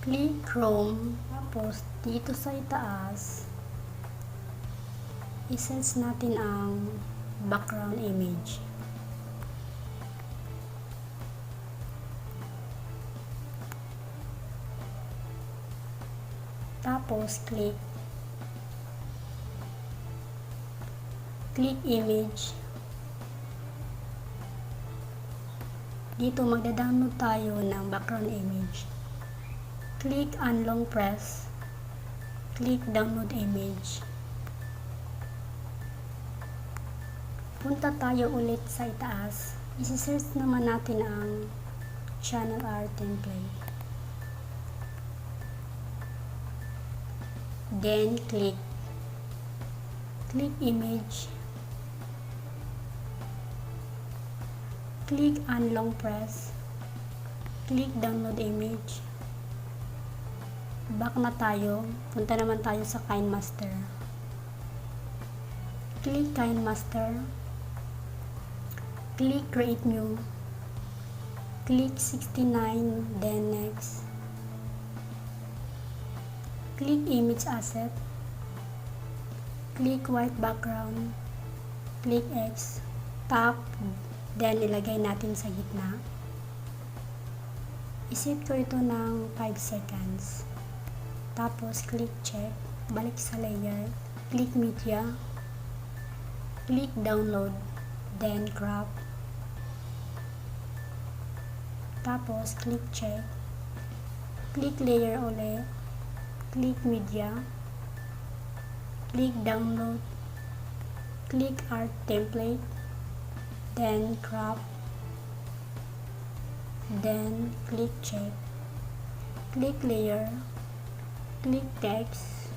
Click Chrome, tapos dito sa itaas, i-search natin ang background image. Tapos click image. Dito magda-download tayo ng background image. Click and long press. Click download image. Punta tayo ulit sa itaas. I-search naman natin ang channel art template. Then click image. Click and long press. Click download image. Back na tayo. Punta naman tayo sa kinemaster. Click kinemaster. Click create new. Click 69, then next. Click image asset. Click white background. Click X. Tap. Then ilagay natin sa gitna. Iset ko ito ng 5 seconds. Tapos click check. Balik sa layer. Click media. Click download. Then crop. Tapos click check. Click layer ulit. Click media. Click download. Click art template. Then crop. Then click check. Click layer. Click text.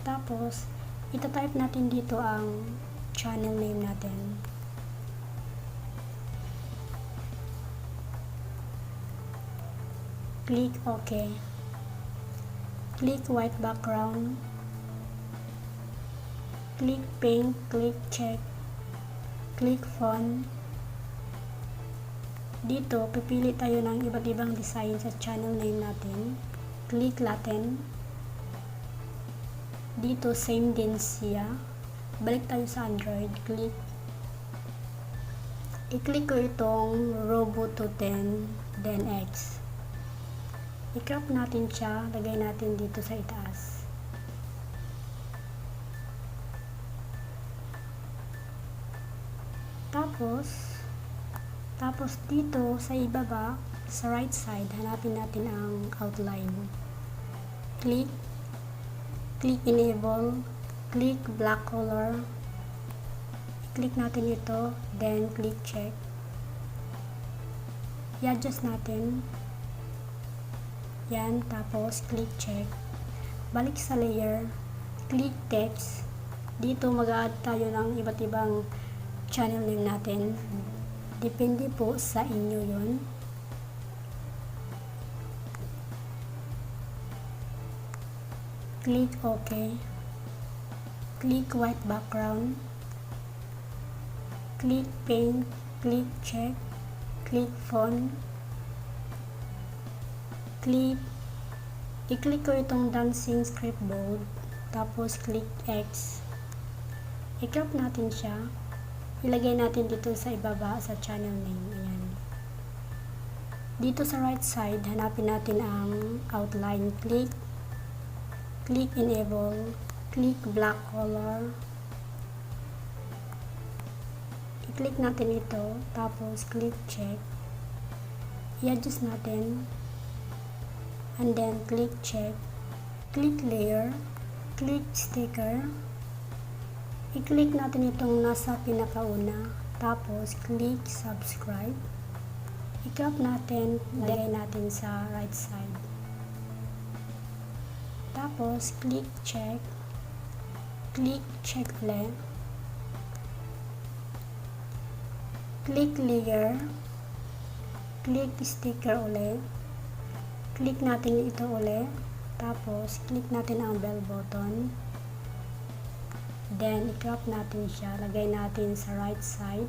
Tapos ita-type natin dito ang channel name natin. Click OK. Click white background. Click paint. Click check. Click font. Dito, pipili tayo ng iba't ibang design sa channel name natin. Click Latin. Dito, same din siya. Balik tayo sa Android. Click. I-click ko itong Robo to 10, then X. I-crop natin siya. Lagay natin dito sa itaas. Tapos dito sa ibaba, sa right side, hanapin natin ang outline. Click enable, click black color, i-click natin ito, then click check. I-adjust natin. Yan, tapos click check. Balik sa layer, click text. Dito mag-add tayo ng iba't ibang channel name natin. Depende po sa inyo yon. Click OK. Click white background. Click paint. Click check. Click font. I-click ko itong dancing script bold. Tapos click X. I-crop natin siya. Ilagay natin dito sa ibaba sa channel name. Ayan. Dito sa right side, hanapin natin ang outline. Click enable, click black color. I-click natin ito, tapos click check. I-adjust natin. And then click check. Click layer, click sticker. I-click natin itong nasa pinakauna, tapos click subscribe. I-crop natin, lagay natin sa right side. Tapos click check ulit. Click layer, click sticker ulit. Click natin ito ulit, tapos click natin ang bell button. Then, i-crop natin siya. Lagay natin sa right side.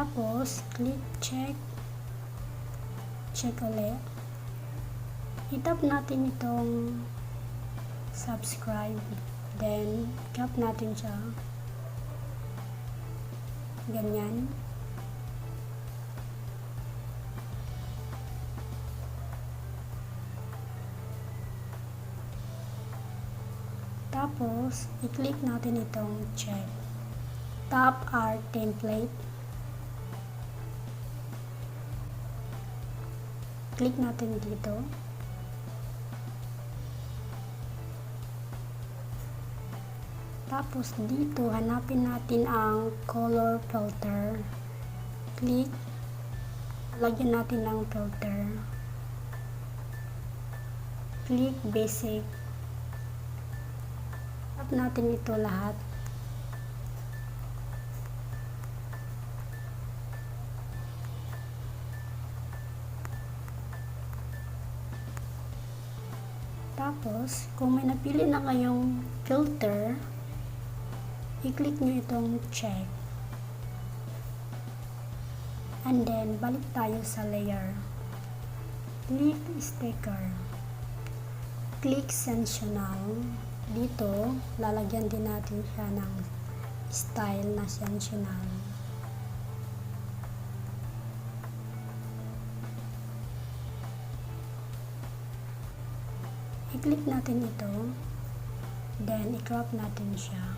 Tapos, click check. Check ulit. I-tap natin itong subscribe. Then, tap natin siya. Ganyan. Tapos, i-click natin itong check. Tap our template. Click natin dito. Tapos dito, hanapin natin ang color filter. Click. Lagyan natin ng filter. Click basic. Tap natin ito lahat. Tapos, kung may napili na kayong filter, i-click nyo itong check. And then, balik tayo sa layer. Click sticker. Click sensational. Dito, lalagyan din natin siya ng style na sensational. I-click natin ito. Then, i-crop natin siya.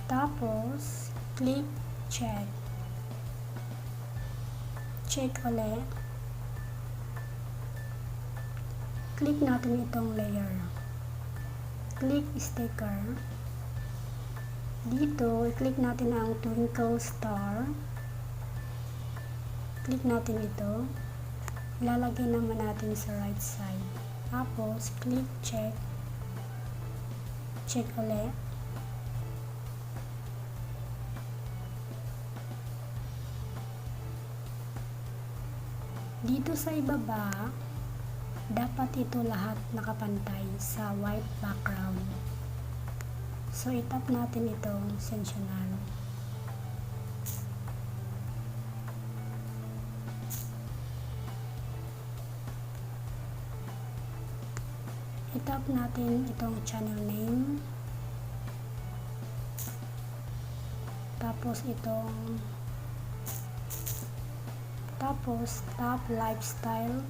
Tapos, click check. Check ulit. Click natin itong layer. Click sticker. Dito, i-click natin ang twinkle star. Click natin ito. Ilalagay naman natin sa right side. Tapos, click check. Check ulit. Dito sa ibaba, dapat ito lahat nakapantay sa white background. So, itap natin itong sensational. Itap natin itong channel name. Tapos tap lifestyle.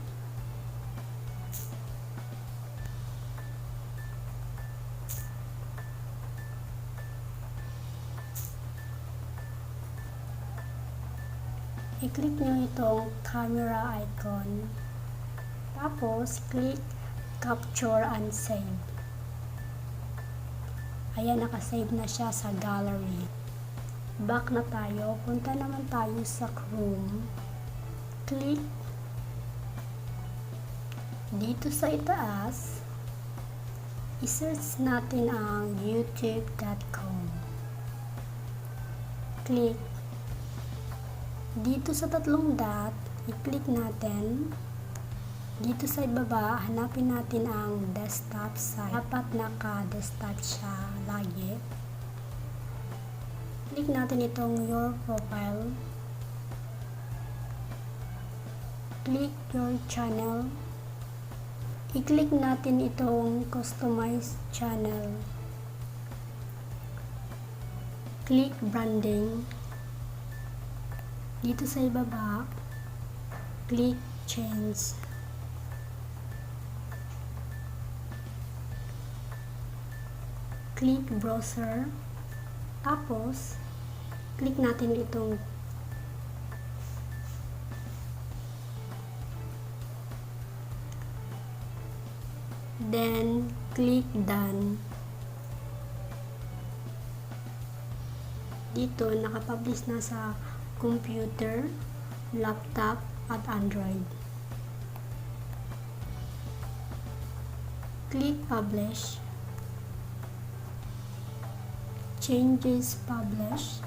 I-click nyo itong camera icon. Tapos, click capture and save. Ayan, nakasave na siya sa gallery. Back na tayo. Punta naman tayo sa Chrome. Click dito sa itaas. I-search natin ang youtube.com. Click dito sa tatlong dot. I-click natin. Dito sa ibaba, hanapin natin ang desktop site. Dapat naka-desktop siya lagi. Click natin itong your profile. Click your channel. I-click natin itong customize channel. Click branding. Dito sa ibaba, click change. Click browser. Tapos, click natin itong then click done. Dito, nakapublish na sa computer, laptop, at Android. Click publish. Changes publish.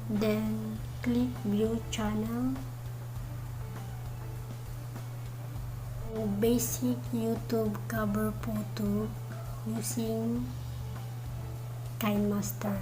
Then, click view channel. Basic YouTube cover photo using kinemaster.